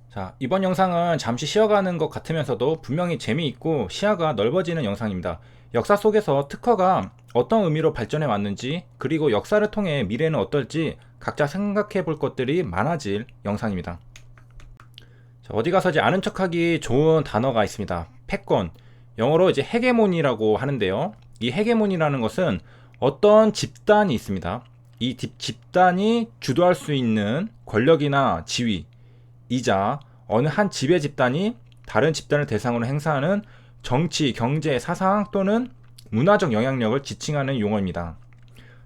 자, 이번 영상은 잠시 쉬어가는 것 같으면서도 분명히 재미있고 시야가 넓어지는 영상입니다. 역사 속에서 특허가 어떤 의미로 발전해 왔는지, 그리고 역사를 통해 미래는 어떨지 각자 생각해 볼 것들이 많아질 영상입니다. 자, 어디 가서 이제 아는 척하기 좋은 단어가 있습니다. 패권. 영어로 이제 헤게모니라고 하는데요. 이 헤게모니라는 것은 어떤 집단이 있습니다. 이 집단이 주도할 수 있는 권력이나 지위, 이자 어느 한 지배 집단이 다른 집단을 대상으로 행사하는 정치, 경제, 사상 또는 문화적 영향력을 지칭하는 용어입니다.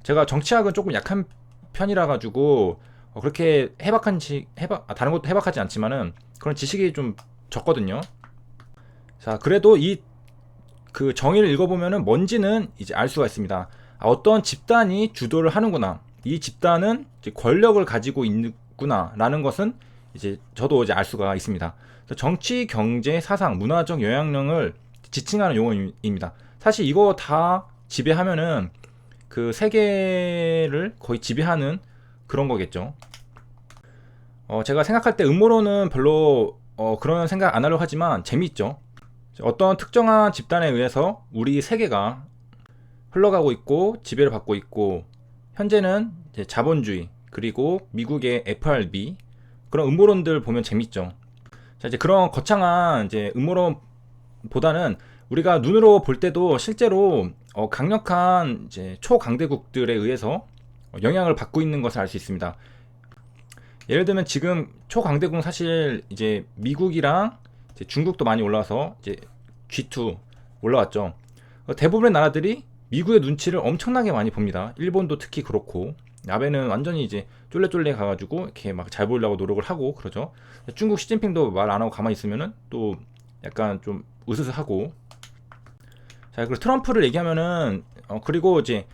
제가 정치학은 조금 약한 편이라 가지고 그렇게 다른 것도 해박하지 않지만은 그런 지식이 좀 적거든요. 자, 그래도 이 그 정의를 읽어보면은 뭔지는 이제 알 수가 있습니다. 어떤 집단이 주도를 하는구나. 이 집단은 이제 권력을 가지고 있구나라는 것은 이제 저도 이제 알 수가 있습니다. 정치, 경제, 사상, 문화적 영향력을 지칭하는 용어입니다. 사실 이거 다 지배하면은 그 세계를 거의 지배하는 그런 거겠죠. 제가 생각할 때 음모론은 별로 그런 생각 안 하려고 하지만 재미있죠. 어떤 특정한 집단에 의해서 우리 세계가 흘러가고 있고 지배를 받고 있고, 현재는 이제 자본주의 그리고 미국의 FRB, 그런 음모론들 보면 재밌죠. 자, 이제 그런 거창한 이제 음모론보다는 우리가 눈으로 볼 때도 실제로 강력한 이제 초강대국들에 의해서 영향을 받고 있는 것을 알 수 있습니다. 예를 들면 지금 초강대국은 사실 이제 미국이랑 이제 중국도 많이 올라와서 이제 G2 올라왔죠. 대부분의 나라들이 미국의 눈치를 엄청나게 많이 봅니다. 일본도 특히 그렇고, 아베는 완전히 이제 쫄래쫄래 가가지고 이렇게 막 잘 보이려고 노력을 하고 그러죠. 중국 시진핑도 말 안 하고 가만히 있으면은 또 약간 좀 으스스하고. 자, 그리고 트럼프를 얘기하면은 그리고 이제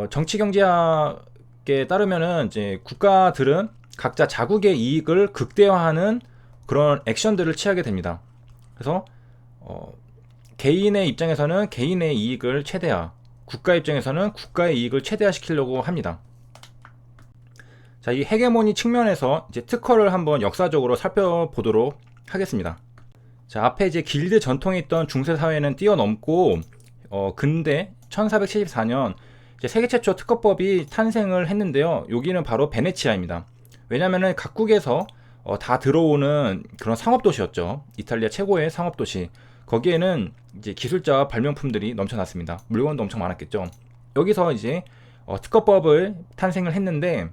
정치 경제학에 따르면은 이제 국가들은 각자 자국의 이익을 극대화하는 그런 액션들을 취하게 됩니다. 그래서 개인의 입장에서는 개인의 이익을 최대화, 국가 입장에서는 국가의 이익을 최대화시키려고 합니다. 자, 이 헤게모니 측면에서 이제 특허를 한번 역사적으로 살펴보도록 하겠습니다. 자, 앞에 이제 길드 전통에 있던 중세 사회는 뛰어넘고 근대 1474년 이제 세계 최초 특허법이 탄생을 했는데요. 여기는 바로 베네치아입니다. 왜냐면은 각국에서 다 들어오는 그런 상업도시였죠. 이탈리아 최고의 상업도시. 거기에는 이제 기술자와 발명품들이 넘쳐났습니다. 물건도 엄청 많았겠죠. 여기서 이제 특허법을 탄생을 했는데,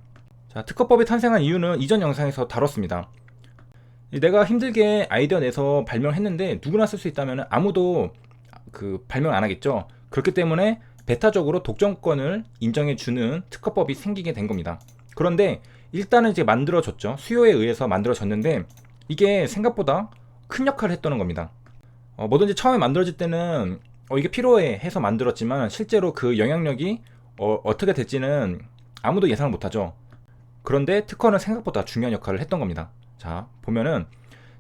자, 특허법이 탄생한 이유는 이전 영상에서 다뤘습니다. 내가 힘들게 아이디어 내서 발명했는데 누구나 쓸 수 있다면 아무도 그 발명 안 하겠죠. 그렇기 때문에 배타적으로 독점권을 인정해주는 특허법이 생기게 된 겁니다. 그런데 일단은 이제 만들어졌죠. 수요에 의해서 만들어졌는데 이게 생각보다 큰 역할을 했다는 겁니다. 뭐든지 처음에 만들어질 때는 이게 필요해 해서 만들었지만 실제로 그 영향력이 어떻게 될지는 아무도 예상을 못하죠. 그런데 특허는 생각보다 중요한 역할을 했던 겁니다. 자, 보면은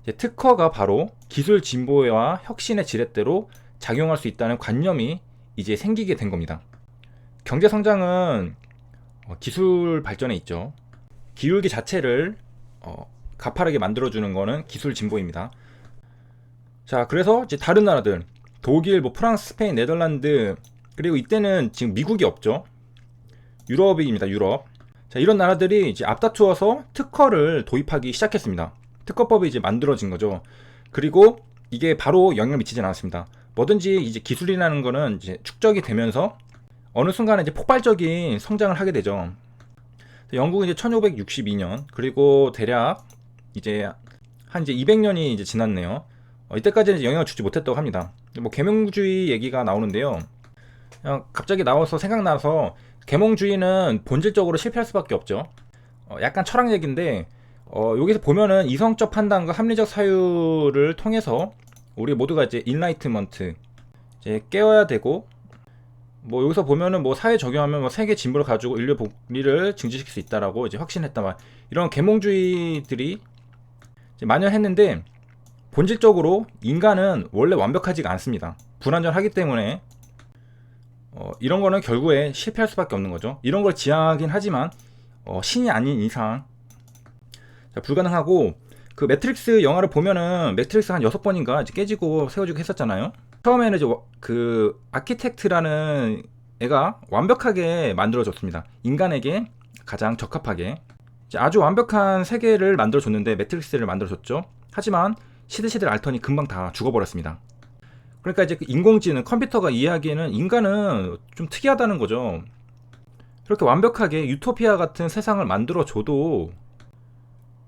이제 특허가 바로 기술 진보와 혁신의 지렛대로 작용할 수 있다는 관념이 이제 생기게 된 겁니다. 경제 성장은 기술 발전에 있죠. 기울기 자체를 가파르게 만들어주는 거는 기술 진보입니다. 자, 그래서 이제 다른 나라들, 독일, 뭐 프랑스, 스페인, 네덜란드, 그리고 이때는 지금 미국이 없죠. 유럽입니다. 유럽. 자, 이런 나라들이 이제 앞다투어서 특허를 도입하기 시작했습니다. 특허법이 이제 만들어진 거죠. 그리고 이게 바로 영향을 미치진 않았습니다. 뭐든지 이제 기술이라는 거는 이제 축적이 되면서 어느 순간에 이제 폭발적인 성장을 하게 되죠. 영국은 이제 1562년, 그리고 대략 이제 한 이제 200년이 이제 지났네요. 이때까지는 이제 영향을 주지 못했다고 합니다. 뭐 계몽주의 얘기가 나오는데요. 그냥 갑자기 나와서 생각나서, 계몽주의는 본질적으로 실패할 수밖에 없죠. 약간 철학 얘기인데 여기서 보면은 이성적 판단과 합리적 사유를 통해서 우리 모두가 이제 인라이트먼트, 이제 깨어야 되고, 뭐 여기서 보면은 뭐 사회 적용하면 뭐 세계 진보를 가지고 인류 복리를 증진시킬 수 있다라고 이제 확신했다 말, 이런 계몽주의들이 이제 만연했는데 본질적으로 인간은 원래 완벽하지가 않습니다. 불완전하기 때문에 이런 거는 결국에 실패할 수밖에 없는 거죠. 이런 걸 지향하긴 하지만 신이 아닌 이상 불가능하고, 그 매트릭스 영화를 보면은 매트릭스 한 6번인가 이제 깨지고 세워지고 했었잖아요. 처음에는 이제 그 아키텍트라는 애가 완벽하게 만들어줬습니다. 인간에게 가장 적합하게 이제 아주 완벽한 세계를 만들어줬는데, 매트릭스를 만들어줬죠. 하지만 시드시들 알턴이 금방 다 죽어버렸습니다. 그러니까 이제 그 인공지능 컴퓨터가 이해하기에는 인간은 좀 특이하다는 거죠. 그렇게 완벽하게 유토피아 같은 세상을 만들어줘도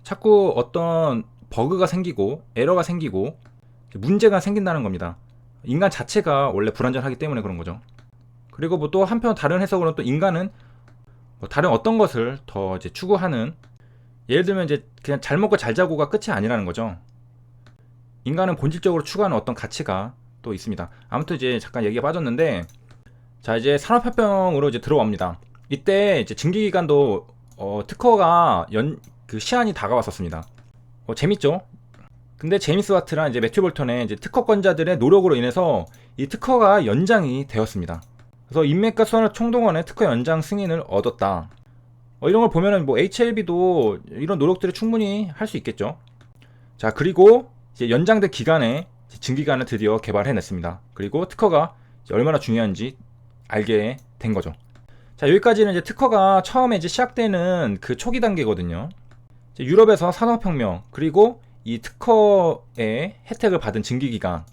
자꾸 어떤 버그가 생기고 에러가 생기고 문제가 생긴다는 겁니다. 인간 자체가 원래 불완전하기 때문에 그런 거죠. 그리고 뭐 또 한편 다른 해석으로는 또 인간은 뭐 다른 어떤 것을 더 이제 추구하는, 예를 들면 이제 그냥 잘 먹고 잘 자고가 끝이 아니라는 거죠. 인간은 본질적으로 추구하는 어떤 가치가 또 있습니다. 아무튼 이제 잠깐 얘기가 빠졌는데, 자 이제 산업혁명으로 이제 들어옵니다. 이때 이제 증기기관도 특허가 그 시한이 다가왔었습니다. 재밌죠? 근데 제임스 와트랑 이제 매튜 볼턴의 이제 특허권자들의 노력으로 인해서 이 특허가 연장이 되었습니다. 그래서 인맥과 수완을 총동원해 특허 연장 승인을 얻었다. 이런 걸 보면은 뭐 HLB도 이런 노력들을 충분히 할 수 있겠죠. 자 그리고 이제 연장된 기간에 증기기관을 드디어 개발해냈습니다. 그리고 특허가 얼마나 중요한지 알게 된 거죠. 자 여기까지는 이제 특허가 처음에 이제 시작되는 그 초기 단계거든요. 유럽에서 산업혁명, 그리고 이 특허의 혜택을 받은 증기기관,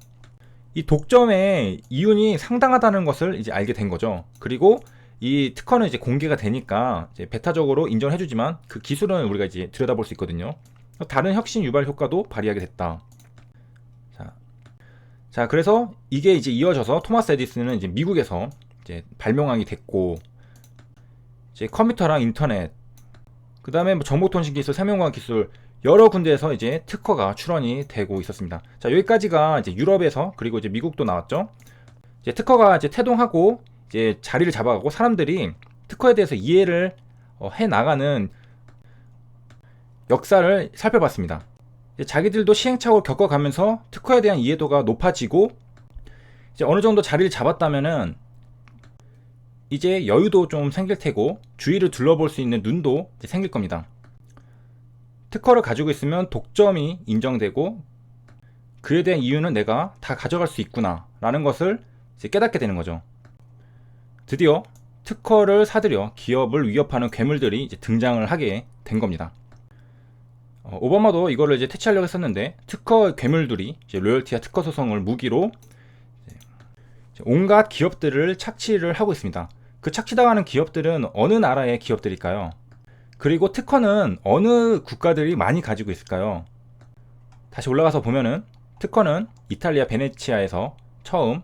이 독점의 이윤이 상당하다는 것을 이제 알게 된 거죠. 그리고 이 특허는 이제 공개가 되니까 이제 배타적으로 인정해주지만 그 기술은 우리가 이제 들여다볼 수 있거든요. 다른 혁신 유발 효과도 발휘하게 됐다. 자 그래서 이게 이제 이어져서 토마스 에디슨은 이제 미국에서 이제 발명하게 됐고, 이제 컴퓨터랑 인터넷, 그 다음에 뭐 정보통신기술, 생명과학 기술, 여러 군데에서 이제 특허가 출원이 되고 있었습니다. 자 여기까지가 이제 유럽에서, 그리고 이제 미국도 나왔죠. 이제 특허가 이제 태동하고 이제 자리를 잡아가고 사람들이 특허에 대해서 이해를 해 나가는 역사를 살펴봤습니다. 자기들도 시행착오를 겪어가면서 특허에 대한 이해도가 높아지고, 이제 어느 정도 자리를 잡았다면은 이제 여유도 좀 생길 테고, 주위를 둘러볼 수 있는 눈도 이제 생길 겁니다. 특허를 가지고 있으면 독점이 인정되고 그에 대한 이유는 내가 다 가져갈 수 있구나 라는 것을 이제 깨닫게 되는 거죠. 드디어 특허를 사들여 기업을 위협하는 괴물들이 이제 등장을 하게 된 겁니다. 오바마도 이거를 이제 퇴치하려고 했었는데, 특허 괴물들이 이제 로열티와 특허 소송을 무기로 이제 온갖 기업들을 착취를 하고 있습니다. 그 착취당하는 기업들은 어느 나라의 기업들일까요? 그리고 특허는 어느 국가들이 많이 가지고 있을까요? 다시 올라가서 보면은 특허는 이탈리아 베네치아에서 처음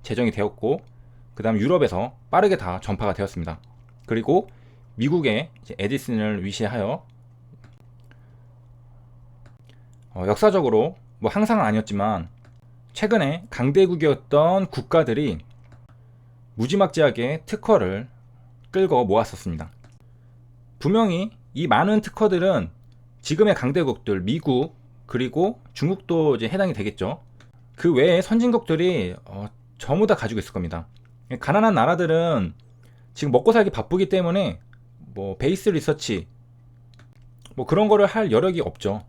제정이 되었고, 그 다음 유럽에서 빠르게 다 전파가 되었습니다. 그리고 미국의 이제 에디슨을 위시하여 역사적으로 뭐 항상은 아니었지만 최근에 강대국이었던 국가들이 무지막지하게 특허를 끌고 모았었습니다. 분명히 이 많은 특허들은 지금의 강대국들, 미국, 그리고 중국도 이제 해당이 되겠죠. 그 외에 선진국들이 전부 다 가지고 있을 겁니다. 가난한 나라들은 지금 먹고 살기 바쁘기 때문에 뭐 베이스 리서치 뭐 그런 거를 할 여력이 없죠.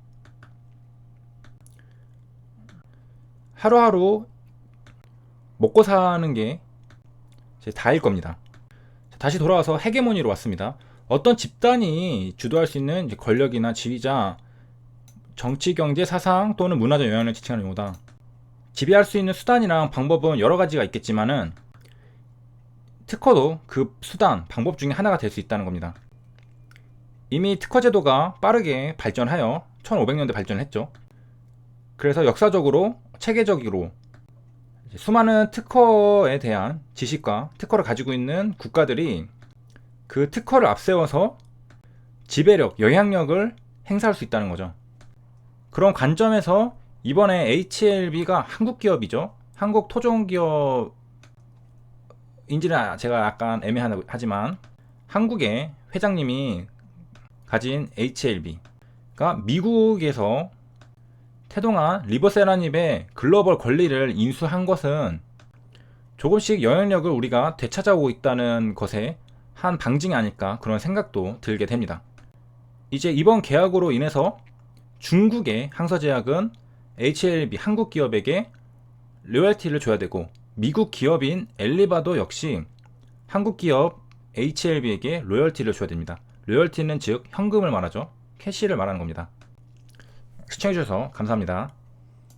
하루하루 먹고 사는 게 다일 겁니다. 다시 돌아와서 헤게모니로 왔습니다. 어떤 집단이 주도할 수 있는 권력이나 지위자, 정치, 경제, 사상 또는 문화적 영향을 지칭하는 용어다. 지배할 수 있는 수단이랑 방법은 여러 가지가 있겠지만은 특허도 그 수단, 방법 중에 하나가 될 수 있다는 겁니다. 이미 특허 제도가 빠르게 발전하여 1500년대 발전했죠. 그래서 역사적으로 체계적으로 수많은 특허에 대한 지식과 특허를 가지고 있는 국가들이 그 특허를 앞세워서 지배력, 영향력을 행사할 수 있다는 거죠. 그런 관점에서 이번에 HLB가 한국 기업이죠. 한국 토종 기업인지는 제가 약간 애매하지만 한국의 회장님이 가진 HLB가 미국에서 태동한 리버세라닙의 글로벌 권리를 인수한 것은 조금씩 영향력을 우리가 되찾아오고 있다는 것에 한 방증이 아닐까, 그런 생각도 들게 됩니다. 이제 이번 계약으로 인해서 중국의 항서제약은 HLB 한국 기업에게 로열티를 줘야 되고, 미국 기업인 엘리바도 역시 한국 기업 HLB에게 로열티를 줘야 됩니다. 로열티는 즉 현금을 말하죠. 캐시를 말하는 겁니다. 시청해주셔서 감사합니다.